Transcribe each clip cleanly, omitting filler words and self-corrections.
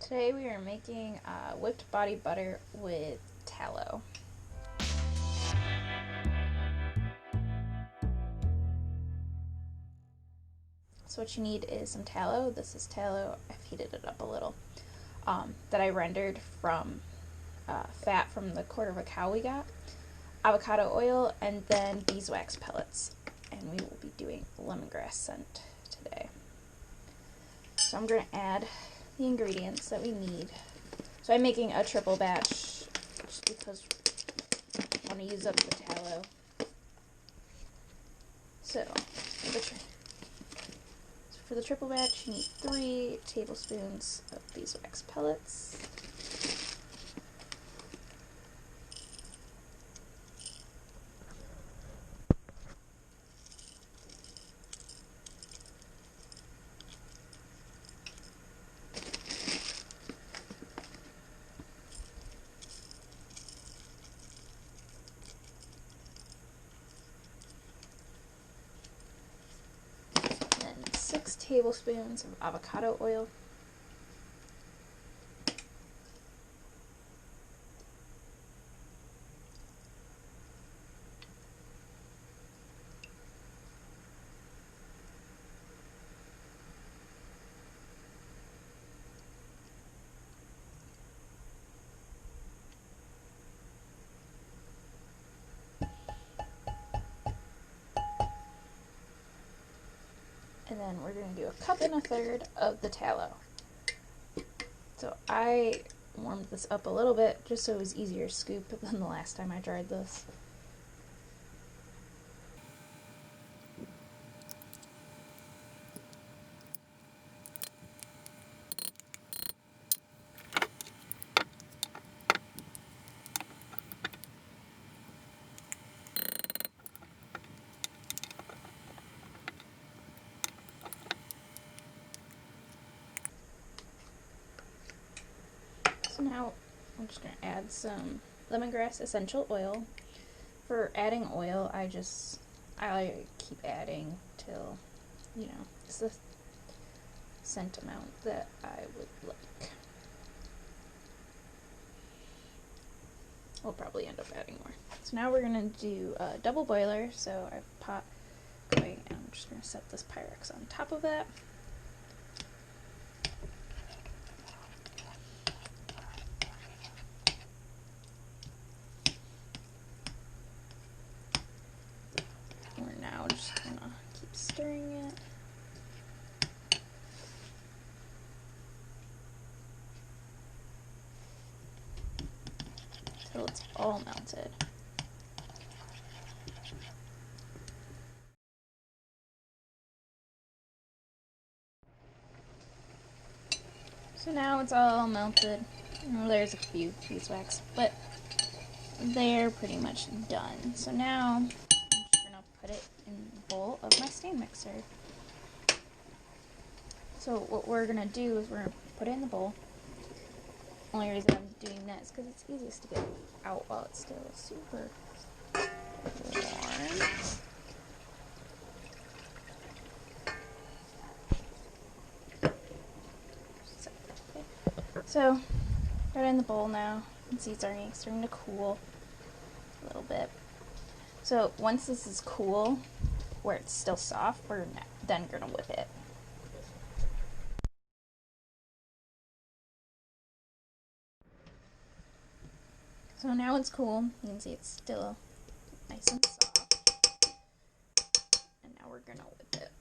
Today we are making whipped body butter with tallow. So what you need is some tallow. This is tallow. I've heated it up a little. That I rendered from fat from the quarter of a cow we got. Avocado oil, and then beeswax pellets. And we will be doing lemongrass scent today. So I'm going to add the ingredients that we need. So I'm making a triple batch just because I want to use up the tallow. So for the triple batch, you need 3 tablespoons of beeswax pellets. Then 6 tablespoons of avocado oil. And then we're going to do 1 1/4 cups of the tallow. So I warmed this up a little bit just so it was easier to scoop than the last time I tried this. So now I'm just going to add some lemongrass essential oil. For adding oil, I keep adding till, it's the scent amount that I would like. We'll probably end up adding more. So now we're going to do a double boiler. So I have a pot going, and I'm just going to set this Pyrex on top of that. We're now just going to keep stirring it. Until it's all melted. So now it's all melted. There's a few beeswax, but they're pretty much done. So now I'm just gonna put it in the bowl of my stand mixer. So what we're gonna do is we're gonna put it in the bowl. Only reason I'm doing that is because it's easiest to get out while it's still super warm. So, got it in the bowl now. You can see it's already starting to cool a little bit. So once this is cool, where it's still soft, we're then gonna whip it. So now it's cool. You can see it's still nice and soft. And now we're gonna whip it.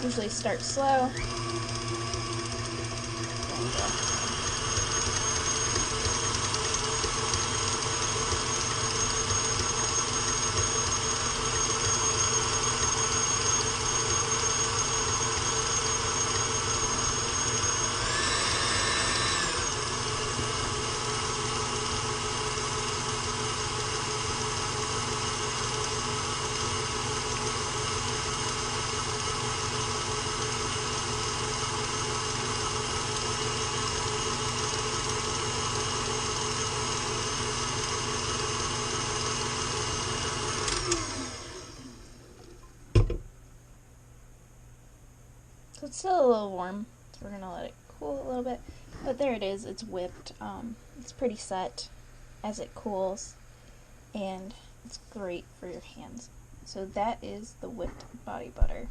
Usually start slow. So it's still a little warm, so we're gonna let it cool a little bit. But there it is, it's whipped. It's pretty set as it cools, and it's great for your hands. So that is the whipped body butter.